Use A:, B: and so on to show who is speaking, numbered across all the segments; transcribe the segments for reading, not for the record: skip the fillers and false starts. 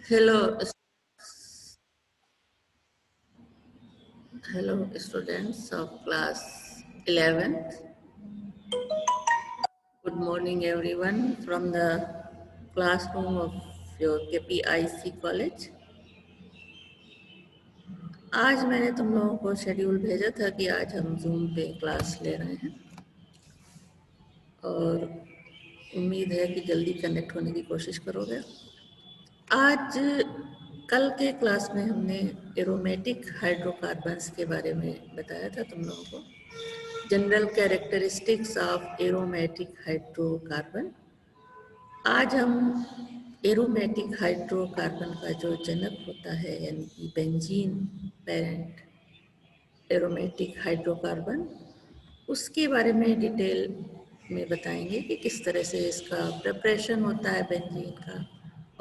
A: Hello, students of class 11th. Good morning, everyone, from the classroom of your KPIC college. आज मैंने तुम लोगों को शेड्यूल भेजा था कि आज हम जूम पे क्लास ले रहे हैं और उम्मीद है कि जल्दी कनेक्ट होने की कोशिश करोगे। आज कल के क्लास में हमने एरोमेटिक हाइड्रोकार्बन्स के बारे में बताया था तुम लोगों को। General characteristics of aromatic hydrocarbon. आज हम एरोमेटिक हाइड्रोकार्बन का जो जनक होता है यानी कि बेंजीन पेरेंट एरोमेटिक हाइड्रोकार्बन, उसके बारे में डिटेल में बताएंगे कि किस तरह से इसका प्रिपरेशन होता है बेंजीन का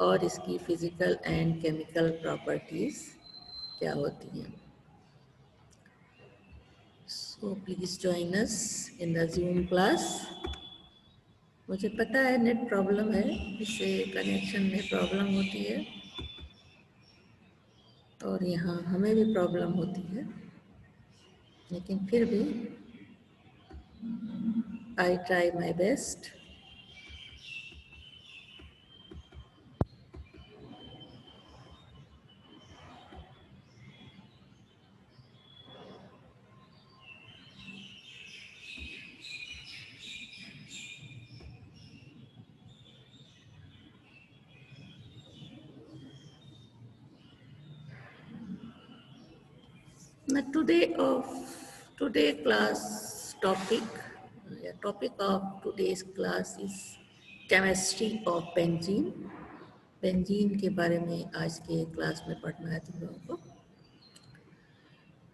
A: और इसकी फिजिकल एंड केमिकल प्रॉपर्टीज क्या होती हैं। So please join us in the zoom class. मुझे पता है नेट प्रॉब्लम है, इससे कनेक्शन में प्रॉब्लम होती है और यहाँ हमें भी प्रॉब्लम होती है, लेकिन फिर भी I try my best. Now today class topic of today's class is chemistry of benzene। Benzene के बारे में आज के क्लास में पढ़ना है तुम लोगों को।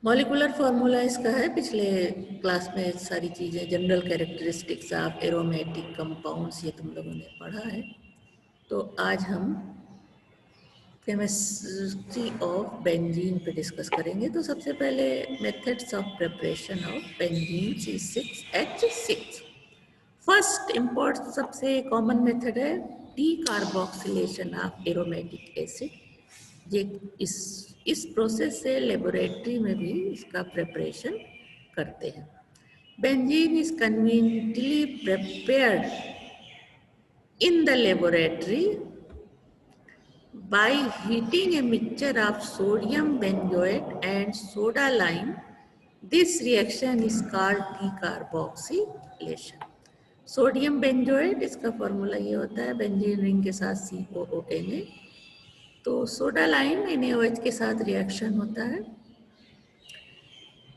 A: मॉलिकुलर फार्मूला इसका है, पिछले क्लास में सारी चीज़ें general characteristics of aromatic compounds ये तुम लोगों ने पढ़ा है। तो आज हम केमिस्ट्री ऑफ बेंजीन पे डिस्कस करेंगे। तो सबसे पहले methods of preparation of benzene C6H6। First import सबसे कॉमन मेथड है D carboxylation of aromatic acid. ये इस प्रोसेस से लेबोरेटरी में भी इसका प्रिपरेशन करते हैं। Benzene is conveniently prepared in the laboratory by heating a mixture of sodium benzoate and soda lime. This reaction is called decarboxylation. Sodium benzoate इसका formula ये होता है बेंजीन रिंग के साथ COONA, तो सोडा लाइम NaOH के साथ reaction होता है।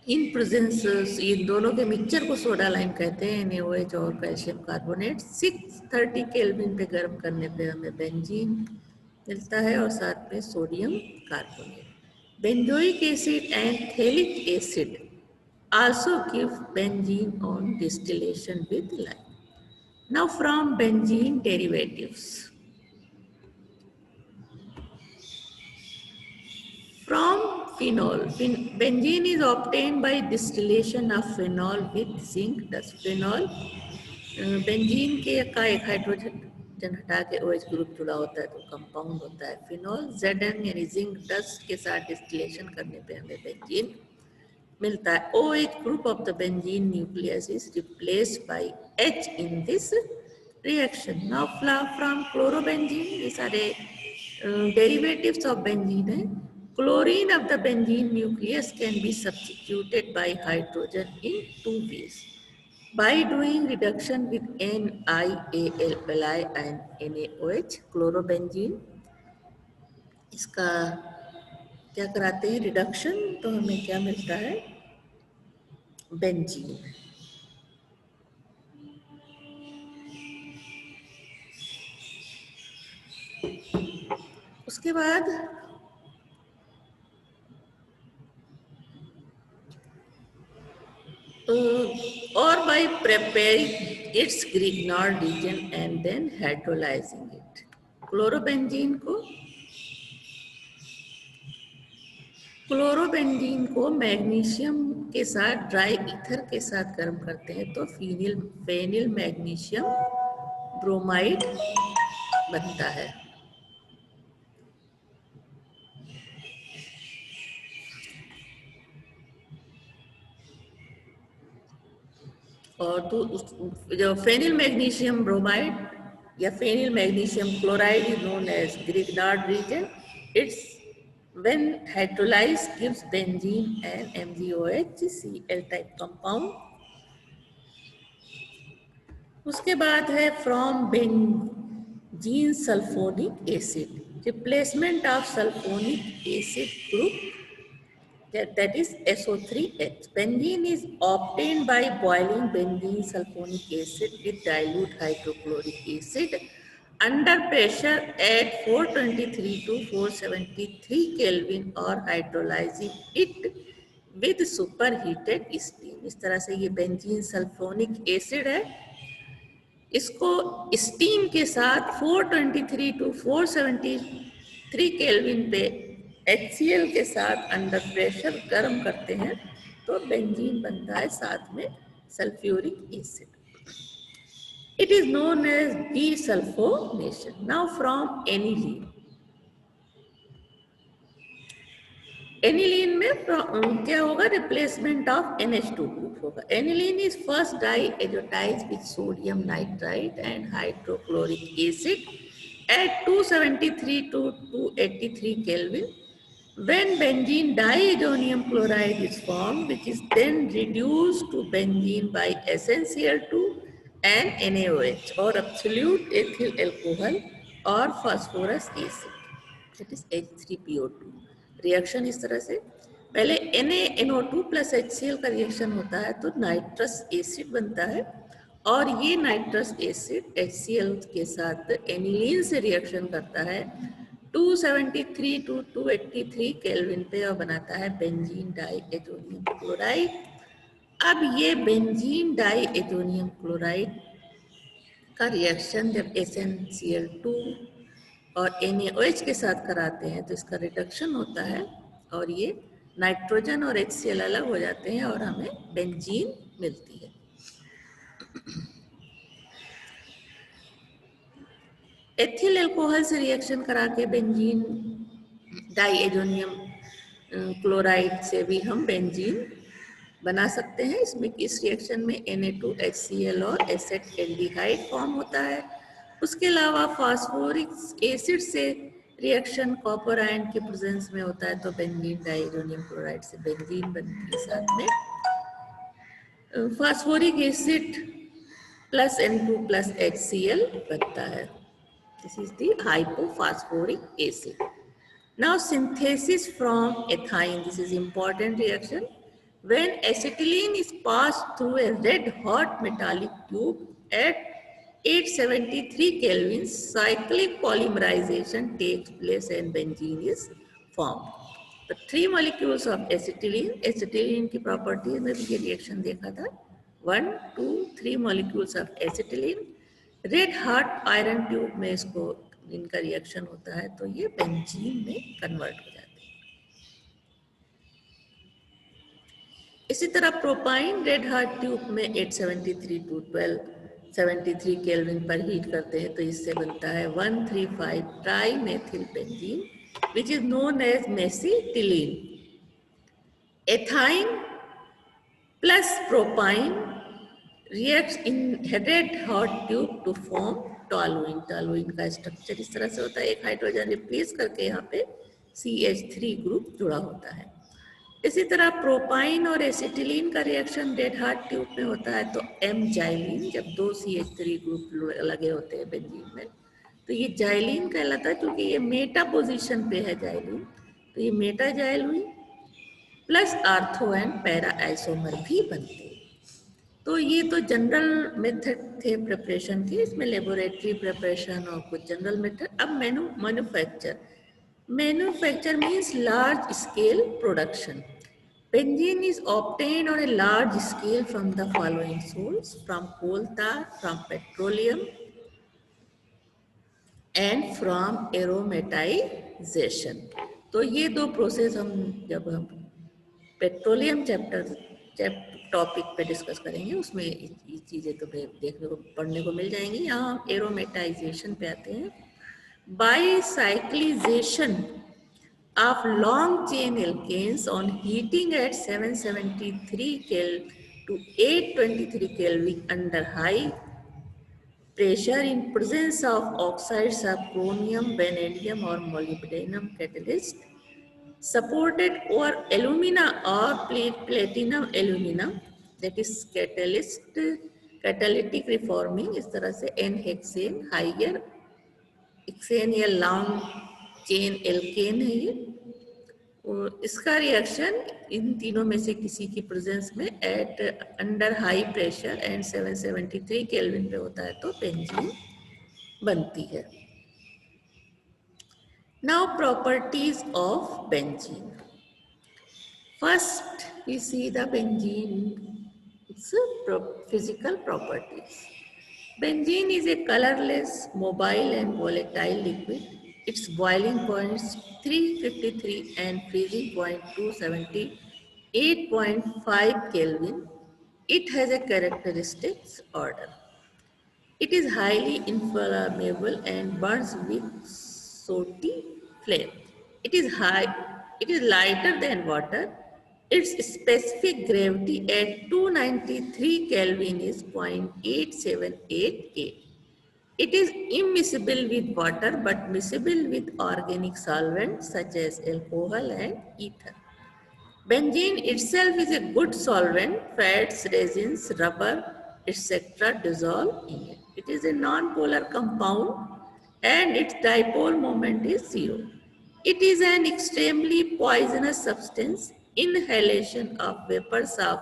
A: इन प्रेजेंस इन दोनों के मिक्सचर को सोडा लाइम कहते हैं, NaOH और कैल्शियम कार्बोनेट। 630 केल्विन पे गर्म करने पे हमें बेंजीन मिलता है और साथ में sodium carbonate. Benzoic acid and phthalic acid also give benzene on distillation with lime. Now from benzene derivatives, from phenol, benzene is obtained by distillation of phenol with zinc dust। phenol benzene के का एक hydrogen हटा के OH group जुड़ा होता है तो compound होता है फिनॉल। Zn यानी जिंक डस्ट के साथ डिस्टिलेशन करने पे हमें बेंजीन मिलता है। OH group of the benzene nucleus is replaced by H in this reaction. Now from chlorobenzene, ये सारे डेरिवेटिव्स ऑफ बेंजीन है। Chlorine of the benzene nucleus can be substituted by hydrogen in two ways. By doing reduction with NiAlkali and NaOH, chlorobenzene इसका क्या कराते हैं reduction, तो हमें क्या मिलता है बेंजीन। उसके बाद or by preparing its Grignard region and then hydrolyzing it। Chlorobenzene को मैग्नीशियम के साथ ड्राई ईथर के साथ गर्म करते हैं तो फेनिल मैग्नीशियम ब्रोमाइड बनता है। और तो जो फेनिल मैग्नीशियम ब्रोमाइड या phenyl magnesium chloride is known as Grignard reagent. Its when hydrolyzed gives benzene and MgOH Cl type compound. उसके बाद है from benzene sulphonic acid, replacement of sulphonic acid group, that is SO3H. Benzene is obtained by boiling benzene sulfonic acid with dilute hydrochloric acid under pressure at 423 to 473 Kelvin or hydrolyzing it with superheated steam. इस तरह से ये benzene sulphonic acid है, इसको steam के साथ 423 to 473 kelvin पे HCl के साथ अंडर प्रेशर गर्म करते हैं तो बेंजीन बनता है, साथ में sulphuric acid. It is known as desulphonation. Now from aniline. Aniline में क्या होगा? रिप्लेसमेंट ऑफ NH2 ग्रुप होगा. Aniline is first diazotise with sodium nitrite and hydrochloric acid at 273 to 283 Kelvin. When benzene diazonium chloride is formed, which is then reduced to benzene by SnCl2 and NaOH or absolute ethyl alcohol or phosphorus acid, that is H3PO2. Reaction इस तरह से, पहले NaNO2 plus HCl का reaction होता है तो nitrous acid बनता है, और ये नाइट्रस एसिड HCl के साथ एनिलीन से रिएक्शन करता है 273 टू 283 केल्विन पे और बनाता है बेंजीन डाइएथोनियम क्लोराइड. अब ये बेंजीन डाइएथोनियम क्लोराइड का रिएक्शन जब SnCl2 और NaOH के साथ कराते हैं तो इसका रिडक्शन होता है और ये नाइट्रोजन और HCl अलग हो जाते हैं और हमें बेंजीन मिलती है. एथिल अल्कोहल से रिएक्शन करा के बेंजीन डाइएजोनियम क्लोराइड से भी हम बेंजीन बना सकते हैं. इसमें इस रिएक्शन में Na2HCl और एसिड फॉर्म होता है. उसके अलावा फास्फोरिक एसिड से रिएक्शन कॉपर आयन के प्रेजेंस में होता है तो बेंजीन डाइएजोनियम क्लोराइड से बेंजीन बनती है. साथ में phosphoric acid plus N2 plus HCl बनता है. This is the hypophosphoric acid. Now synthesis from ethyne. This is important reaction. When acetylene is passed through a red hot metallic tube at 873 Kelvin, cyclic polymerization takes place and benzene is formed. The three molecules of acetylene. Acetylene की properties में भी ये reaction देखा था. 1, 2, 3 molecules of acetylene. Red heart iron tube में इसको इनका reaction होता है तो ये बेंजीन में कन्वर्ट हो जाते हैं. इसी तरह प्रोपाइन रेड हार्ट ट्यूब में 873 टू 1273 केल्विन पर हीट करते हैं तो इससे बनता है 135 trimethyl benzene which is known as mesitylene. Ethyne plus propyne reacts in red hot tube to form toluene. Toluene का स्ट्रक्चर इस तरह से होता है, एक हाइड्रोजन रिप्लेस करके यहाँ पे CH3 ग्रुप जुड़ा होता है. इसी तरह प्रोपाइन और एसिटिलीन का रिएक्शन रेड हार्ट ट्यूब में होता है तो M जाइलीन, जब 2 CH3 ग्रुप लगे होते हैं बेंजीन में तो ये जाइलीन कहलाता है. क्योंकि ये मेटा पोजिशन पे है जाइलीन तो ये Meta xylene plus ortho and para isomer भी बनते हैं. तो ये तो जनरल मेथड थे प्रिपरेशन के, इसमें लेबोरेटरी प्रिपरेशन और कुछ जनरल मेथड. अब manufacture means large scale production. Benzene is obtained on a large scale from the following source, from coal tar, from petroleum and from aromatization. तो ये दो process हम जब हम पेट्रोलियम टॉपिक पे डिस्कस करेंगे उसमें ये चीज़ें तो देखने को पढ़ने को मिल जाएंगी. यहाँ हम एरोमेटाइजेशन पे आते हैं. Bicyclisation of long chain alkanes on heating at 773 to 823 Kelvin under high pressure in presence of oxides of chromium, vanadium or molybdenum catalyst supported over alumina or platinum aluminum, that is catalytic reforming, इस तरह से n hexane higher hexane या long chain alkene है ये, और इसका reaction in तीनों में से किसी की प्रेजेंस में at under high pressure and 773 kelvin पे होता है तो बेंजीन बनती है. Now properties of benzene. First, we see the benzene's physical properties. Benzene is a colorless, mobile and volatile liquid. Its boiling points 353 and freezing point 278.5 Kelvin. It has a characteristics order. It is highly inflammable and burns with sooty flame. It is lighter than water. Its specific gravity at 293 Kelvin is 0.878 It is immiscible with water but miscible with organic solvents such as alcohol and ether. Benzene itself is a good solvent. Fats, resins, rubber, etc. dissolve in it. It is a non-polar compound and its dipole moment is zero. It is an extremely poisonous substance. Inhalation of vapors of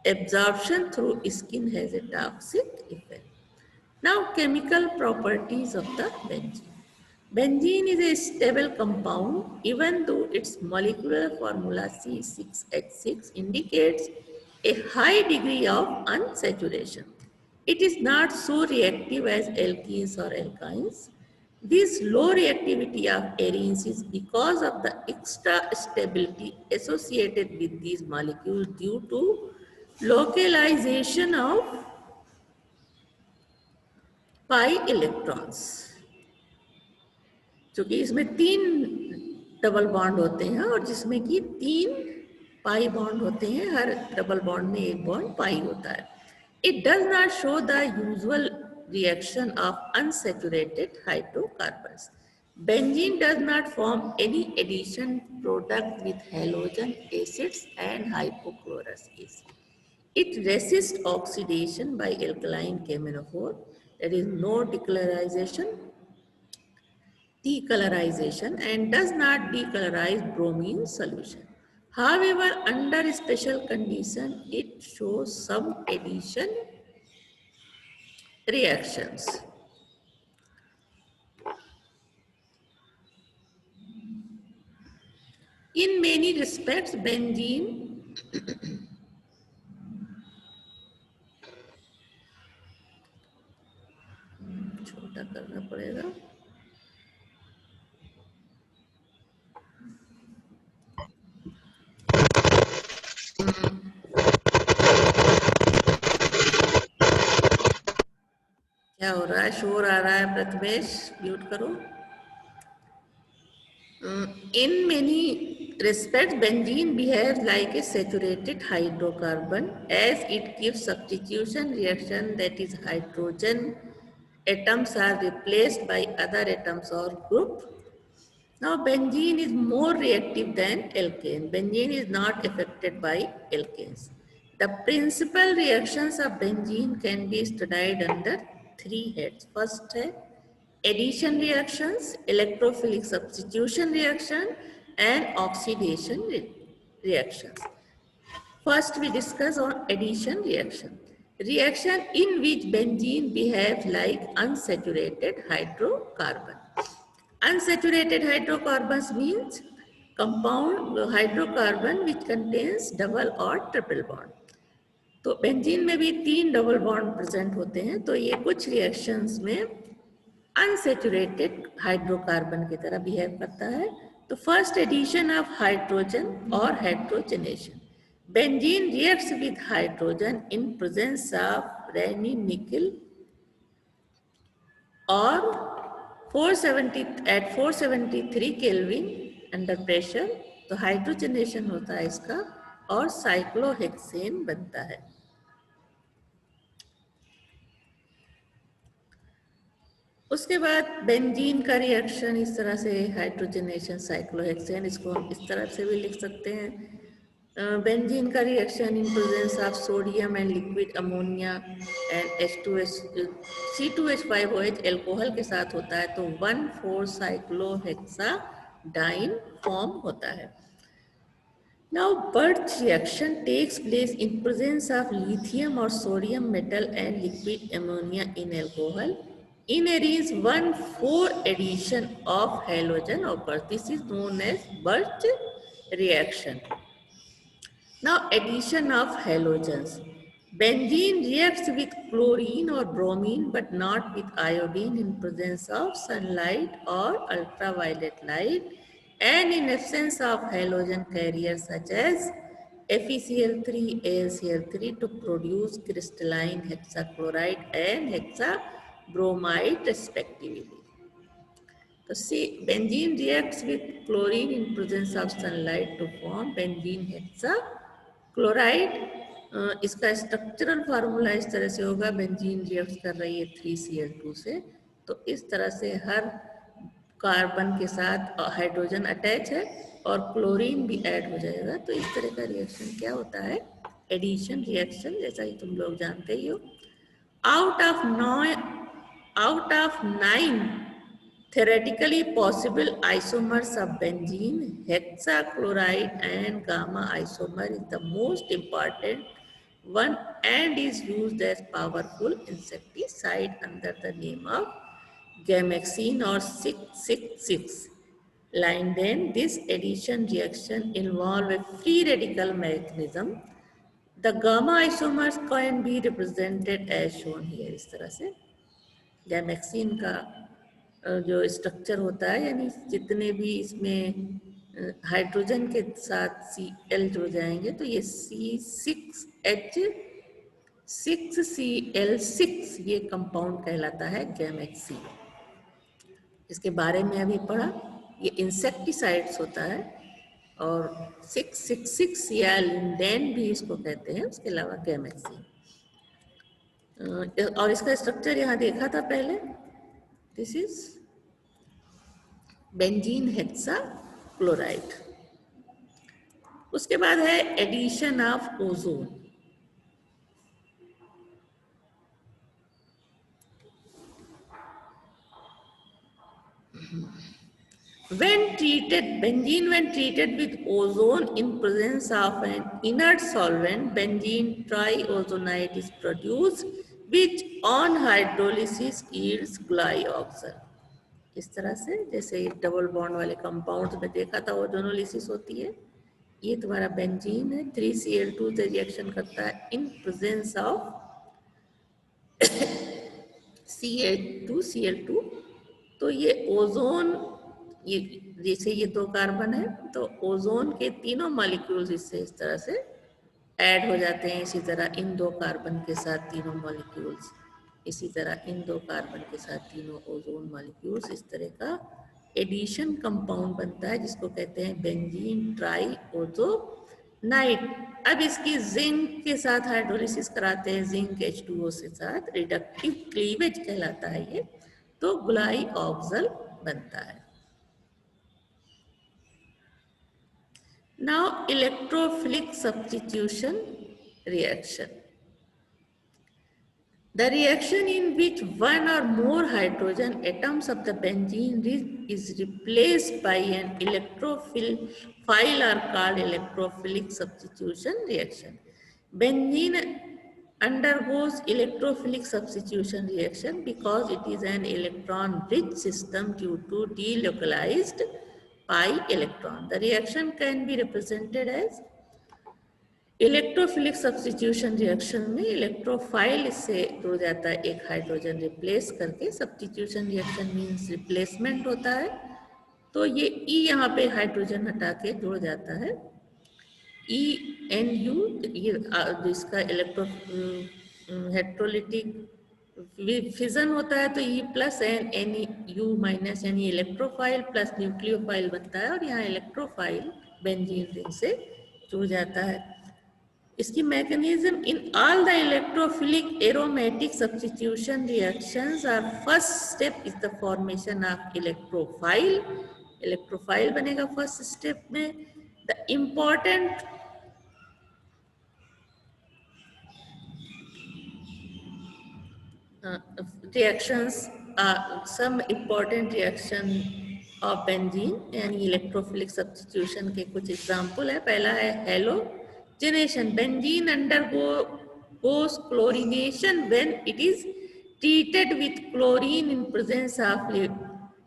A: absorption through skin has a toxic effect. Now, chemical properties of the benzene. Benzene is a stable compound even though its molecular formula C6H6 indicates a high degree of unsaturation. It is not so reactive as alkenes or alkynes. This low reactivity of arenes is because of the extra stability associated with these molecules due to localization of pi electrons. क्योंकि इसमें 3 double bond होते हैं और जिसमें कि 3 pi bond होते हैं, हर double bond में एक बॉन्ड पाई होता है. It does not show the usual reaction of unsaturated hydrocarbons. Benzene does not form any addition product with halogen acids and hypochlorous acid. It resists oxidation by alkaline chamenophore. There is no decolorization and does not decolorize bromine solution. However, under special condition, it shows some addition reactions. In many respects, benzene छोटा करना पड़ेगा. क्या हो रहा है? शोर आ रहा है. प्रथमेश म्यूट करो. In many respects, benzene behaves like a saturated hydrocarbon as it gives substitution reaction, that is hydrogen atoms are replaced by other atoms or group. Now benzene is more reactive than alkane. Benzene is not affected by alkanes. The principal reactions of benzene can be studied under 3 heads. First है addition reactions, electrophilic substitution reaction and oxidation reactions. First we discuss on addition reaction. Reaction in which benzene behaves like unsaturated hydrocarbon. Unsaturated hydrocarbons means compound hydrocarbon which contains double or triple bond. तो benzene में भी 3 double bond present होते हैं. तो ये कुछ reactions में unsaturated hydrocarbon की तरह बिहेव करता है. तो फर्स्ट एडिशन ऑफ हाइड्रोजन और hydrogenation. Benzene reacts with hydrogen in presence of Raney nickel और 473 केल्विन अंडर प्रेशर. तो हाइड्रोजनेशन होता है इसका और साइक्लोहेक्सेन बनता है. उसके बाद बेंजीन का रिएक्शन इस तरह से, हाइड्रोजनेशन साइक्लोहेक्सेन, इसको हम इस तरह से भी लिख सकते हैं। बेंजीन का reaction in presence of sodium and liquid ammonia and H2S C2H5OH alcohol के साथ होता है तो 1,4 साइक्लोहेक्साडाइन फॉर्म होता है। Now, Birch reaction takes place in presence of lithium or sodium metal and liquid ammonia in alcohol. In areas 1,4 addition of halogen occurs. This is known as Birch reaction. Now, addition of halogens. Benzene reacts with chlorine or bromine but not with iodine in presence of sunlight or ultraviolet light and in absence of halogen carriers such as FeCl3, AlCl3 to produce crystalline hexachloride and hexabromide respectively. So see, benzene reacts with chlorine in presence of sunlight to form benzene hexachloride. इसका structural formula इस तरह से होगा, benzene react कर रही है 3Cl2 से, तो इस तरह से हर कार्बन के साथ हाइड्रोजन अटैच है और क्लोरीन भी ऐड हो जाएगा, तो इस तरह का रिएक्शन क्या होता है, एडिशन रिएक्शन, जैसा कि तुम लोग जानते ही हो। Out of 9 theoretically possible isomers of benzene, hexachloride and gamma isomer is the most important one and is used as powerful insecticide under the name of gamexine or 666. Linden, this addition reaction involve a free radical mechanism. The gamma isomers can be represented as shown here, इस तरह से gammexane का जो structure होता है, यानी जितने भी इसमें हाइड्रोजन के साथ Cl जुड़ जाएंगे तो ये C6H6Cl6 ये कंपाउंड कहलाता है गैमेक्सिन। इसके बारे में अभी पढ़ा, ये इंसेक्टिसाइड्स होता है और 666 या लिंडेन भी इसको कहते हैं, उसके अलावा गैमेक्सिन। और इसका स्ट्रक्चर यहाँ देखा था पहले, दिस इज बेंजीन हेक्साक्लोराइड। उसके बाद है addition of ozone. When treated with ozone in presence of an inert solvent, benzene triozonate is produced, which on hydrolysis yields glyoxal. इस तरह से, जैसे डबल बॉन्ड वाले कंपाउंड्स में देखा था ओजोनोलिसिस होती है, ये तुम्हारा बेंजीन है, 3Cl2 से रिएक्शन करता है इन प्रेजेंस ऑफ Cl2, तो ये ओजोन, ये जैसे ये 2 कार्बन है तो ओजोन के तीनों मॉलिक्यूल्स इससे इस तरह से ऐड हो जाते हैं। इसी तरह इन 2 कार्बन के साथ तीनों मॉलिक्यूल्स, इसी तरह इन 2 कार्बन के साथ तीनों ओजोन मॉलिक्यूल्स, इस तरह का एडिशन कंपाउंड बनता है जिसको कहते हैं बेंजीन ट्राइओजोनाइट। अब इसकी जिंक के साथ हाइड्रोलिसिस कराते हैं, जिंक H2O से साथ, रिडक्टिव क्लीवेज कहलाता है ये, तो ग्लाइऑक्सल बनता है। Now, electrophilic substitution reaction. The reaction in which one or more hydrogen atoms of the benzene is replaced by an electrophile are called electrophilic substitution reaction. Benzene undergoes electrophilic substitution reaction because it is an electron-rich system due to delocalized pi electron. The reaction can be represented as electrophilic substitution reaction में electrophile इससे जुड़ जाता है एक hydrogen replace करके। Substitution reaction means replacement होता है, तो ये ई यहाँ पे हाइड्रोजन हटा के जुड़ जाता है ENU, ये इसका इलेक्ट्रो हेट्रोलिटिक फिजन होता है तो E प्लस NU माइनस, यानी इलेक्ट्रोफाइल प्लस न्यूक्लियोफाइल बनता है और यहाँ इलेक्ट्रोफाइल बेंजीन रिंग से जुड़ जाता है। इसकी mechanism in all the electrophilic aromatic substitution reactions are first step is the formation of electrophile. Electrophile बनेगा first step में. The important reactions are some important reaction of benzene यानी electrophilic substitution के कुछ एग्जाम्पल है. पहला है halogenation. Benzene undergoes chlorination when it is treated with chlorine in presence of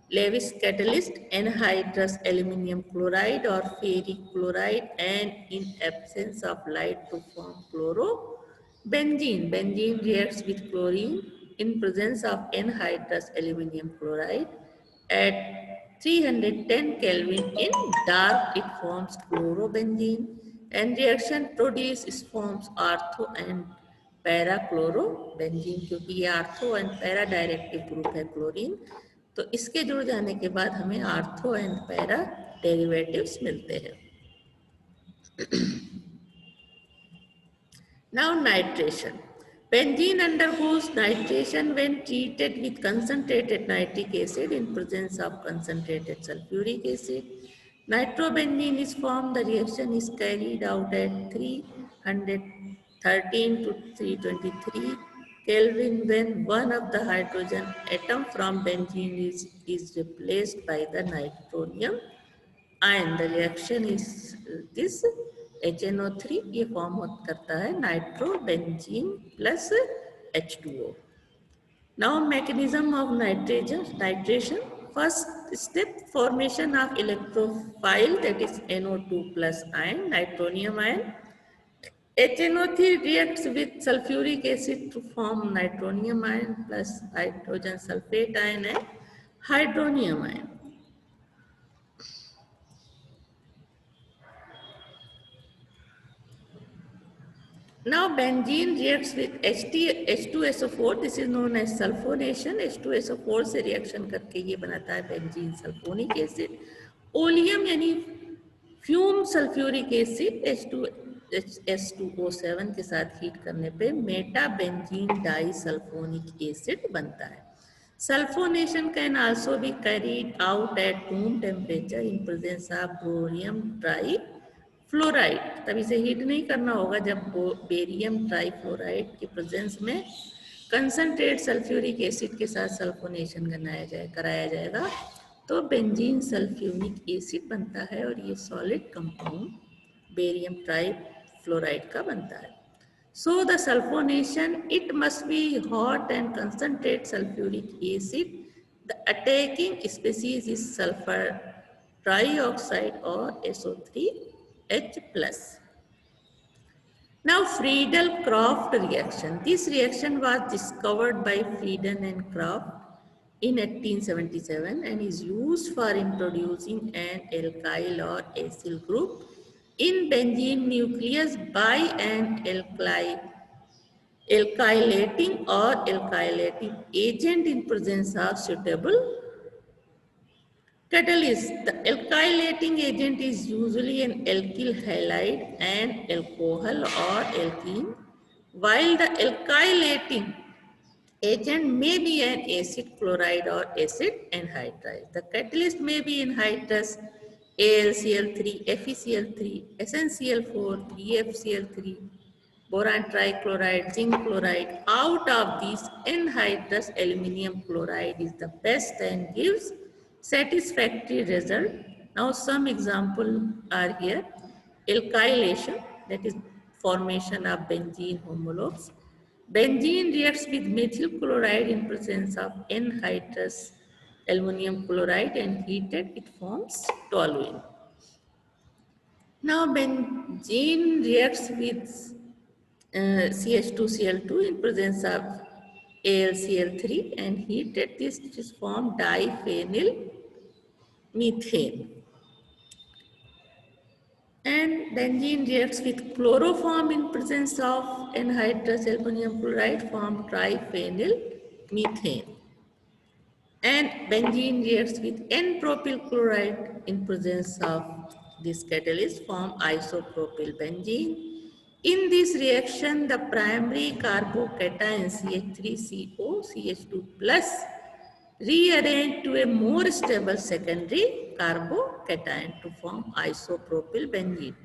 A: Lewis catalyst, anhydrous aluminum chloride or ferric chloride, and in absence of light to form chlorobenzene. Benzene reacts with chlorine in presence of anhydrous aluminum chloride. At 310 Kelvin in dark, it forms chlorobenzene, and reaction produces forms ortho and para chlorobenzene. क्योंकि ये ortho and para directive group है chlorine, तो इसके जुड़ जाने के बाद हमें आर्थो एंड पैरा डेरिवेटिव्स मिलते हैं. Now nitration. Benzene undergoes nitration when treated with concentrated nitric acid in presence of concentrated sulfuric acid. Nitrobenzene is formed. The reaction is carried out at 313 to 323 Kelvin when one of the hydrogen atom from benzene is replaced by the nitronium ion. The reaction is this HNO3 ये form करता है nitrobenzene plus H2O. Now mechanism of nitration. First step, formation of electrophile, that is NO2 plus ion, nitronium ion. HNO3 reacts with sulfuric acid to form nitronium ion plus hydrogen sulfate ion and hydronium ion. Now benzene reacts with H2SO4. This is known as sulfonation. H2SO4 से reaction करके ये बनाता है benzene sulfonic acid. Oleum यानी fume sulphuric acid H2SO7 के साथ heat करने पे meta benzene di sulphonic acid बनता है. Sulfonation can also be carried out at room temperature in presence of barium trifluoride. तब इसे हीट नहीं करना होगा जब बेरियम ट्राईफ्लोराइड के प्रेजेंस में कंसनट्रेट सल्फ्यूरिक एसिड के साथ सल्फोनेशन कराया जाएगा तो बेंजीन सल्फ्यूरिक एसिड बनता है और ये सॉलिड कंपाउंड बेरियम ट्राईफ्लोराइड का बनता है. So the sulfonation, it must be hot and concentrate sulfuric acid. The attacking species is sulfur trioxide or SO3H+. Now Friedel-Crafts reaction. This reaction was discovered by Frieden and Kraft in 1877 and is used for introducing an alkyl or acyl group in benzene nucleus by an alkylating or alkylating agent in presence of suitable catalyst. The alkylating agent is usually an alkyl halide, an alcohol or alkene, while the alkylating agent may be an acid chloride or acid anhydride. The catalyst may be anhydrous AlCl3, FeCl3, SnCl4, BfCl3, boron trichloride, zinc chloride. Out of these, anhydrous aluminum chloride is the best and gives satisfactory result. Now some examples are here. Alkylation, that is formation of benzene homologues. Benzene reacts with methyl chloride in presence of anhydrous aluminum chloride and heated, it forms toluene. Now benzene reacts with CH2Cl2 in presence of AlCl3 and heated, this is formed diphenyl methane. And benzene reacts with chloroform in presence of anhydrous aluminum chloride, form triphenyl methane. And benzene reacts with N-propyl chloride in presence of this catalyst, form isopropyl benzene. In this reaction, the primary carbocation CH3CO CH2 plus rearrange to a more stable secondary carbocation to form isopropyl benzene.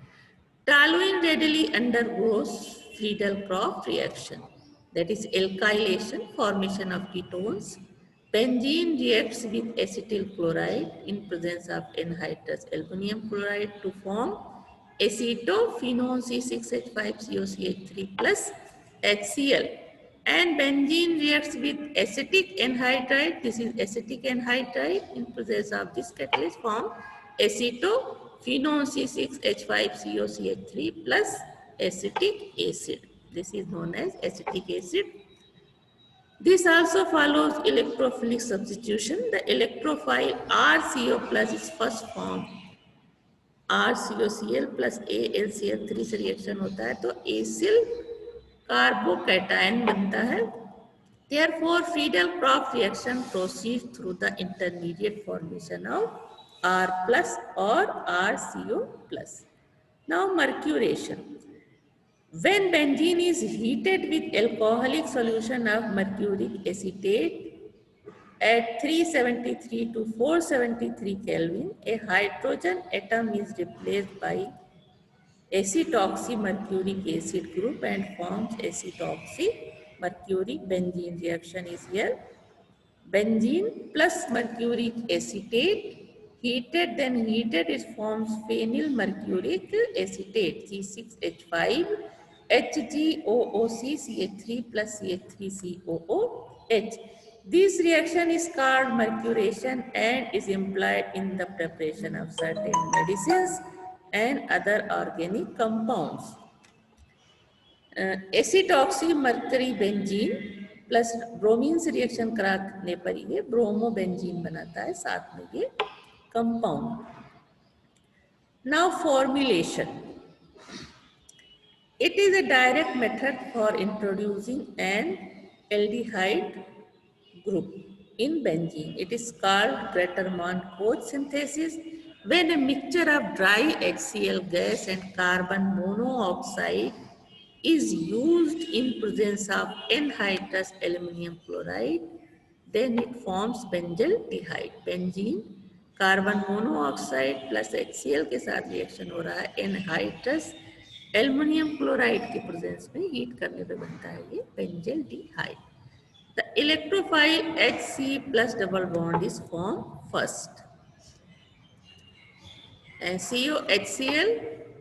A: Toluene readily undergoes Friedel-Crafts reaction, that is alkylation, formation of ketones. Benzene reacts with acetyl chloride in presence of anhydrous aluminum chloride to form acetophenone C6H5COCH3 plus HCl. And benzene reacts with acetic anhydride, this is acetic anhydride, in presence of this catalyst form acetophenone C6H5COCH3 plus acetic acid. This is known as acetic acid. This also follows electrophilic substitution. The electrophile RCO plus is first formed RCOCl plus AlCl3 से reaction होता है तो acyl carbocation बनता है. Therefore, Friedel-Crafts reaction proceeds through the intermediate formation of R plus or RCO plus. Now, mercuration. When benzene is heated with alcoholic solution of mercuric acetate at 373 to 473 Kelvin, a hydrogen atom is replaced by acetoxy-mercuric acid group and forms acetoxy-mercuric benzene. Reaction is here. Benzene plus mercuric acetate heated it forms phenyl mercuric acetate C6H5 HgOOC CH3 plus CH3COOH. This reaction is called mercuration and is employed in the preparation of certain medicines and other organic compounds. Acetoxy mercury benzene plus bromine से reaction कराने पर ये bromobenzene बनाता है साथ में ये compound. Now formulation. It is a direct method for introducing an aldehyde group in benzene. It is called Gretermann-Koch synthesis. When a mixture of dry HCl gas and carbon monoxide is used in presence of anhydrous aluminum chloride, then it forms benzaldehyde. Benzene carbon monoxide plus HCl के साथ reaction हो रहा है anhydrous aluminium chloride के presence में heat करने पे बनता है ये benzaldehyde. The electrophile Hc plus double bond is formed first. And COHCl,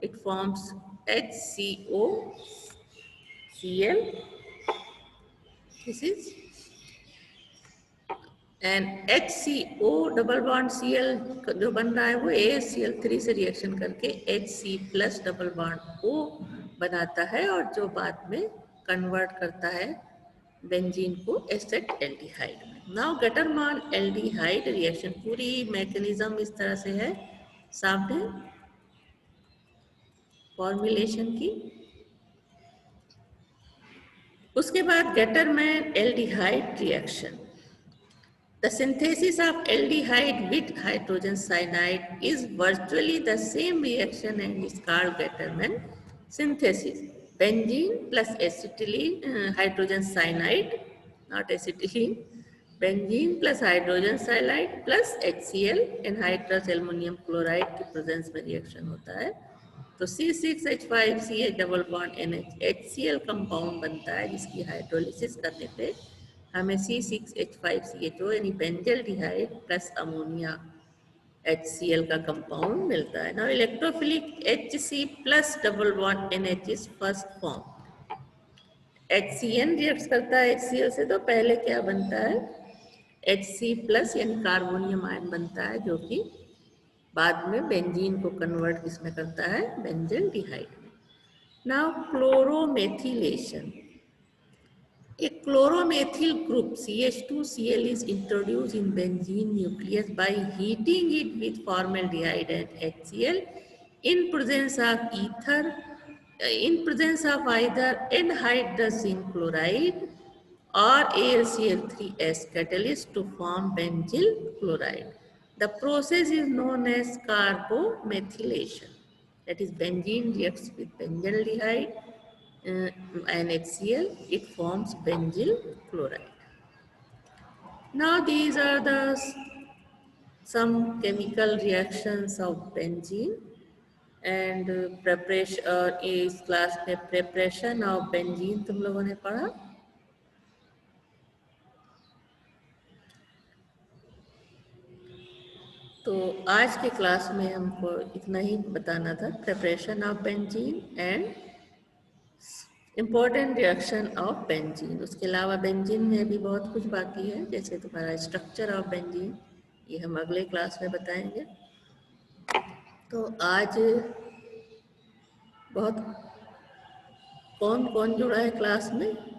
A: it forms HCOCl. This is and HCO double bond Cl जो बन रहा है वो ACl3 से रिएक्शन करके Hc plus double bond O बनाता है और जो बाद में कन्वर्ट करता है बेंजीन को एसेटल्डिहाइड में. नाउ गटरमान एल्डिहाइड रिएक्शन पूरी मैकेनिज्म इस तरह से है. सामने फॉर्मुलेशन की. उसके बाद Gattermann aldehyde reaction. The synthesis of aldehyde with hydrogen cyanide is virtually the same reaction and is called Gutterman synthesis. Benzene plus acetylene, hydrogen cyanide, not acetylene. Benzene plus hydrogen cyanide plus HCl anhydrous aluminum chloride की presence में reaction होता है. तो C6H5CH double bond NH HCl compound बनता है जिसकी hydrolysis करने पे हमें C6H5CHO यानी बेंजल्डिहाइड प्लस अमोनिया HCl का कंपाउंड मिलता है. Now electrophilic Hc plus double bond NH is first form. HCN react करता है HCl से तो पहले क्या बनता है Hc प्लस यानी कार्बोनियम आयन बनता है जो कि बाद में बेंजीन को कन्वर्ट किसमें करता है बेंजल्डिहाइड में. Now क्लोरोमेथिलेशन. A chloromethyl group CH2Cl is introduced in benzene nucleus by heating it with formaldehyde and HCl in presence of either anhydrous zinc chloride or AlCl3S catalyst to form benzyl chloride. The process is known as carbomethylation. That is, benzene reacts with benzaldehyde NaCl, it forms benzyl chloride. Now these are the some chemical reactions of benzene and preparation इस class में preparation of benzene तुम लोगों ने पढ़ा. तो आज के class में हमको इतना ही बताना था, preparation of benzene and important reaction of benzene. उसके अलावा बेंजीन में भी बहुत कुछ बाकी है, जैसे तुम्हारा स्ट्रक्चर ऑफ बेंजीन, ये हम अगले क्लास में बताएंगे. तो आज बहुत कौन कौन जुड़ा है क्लास में?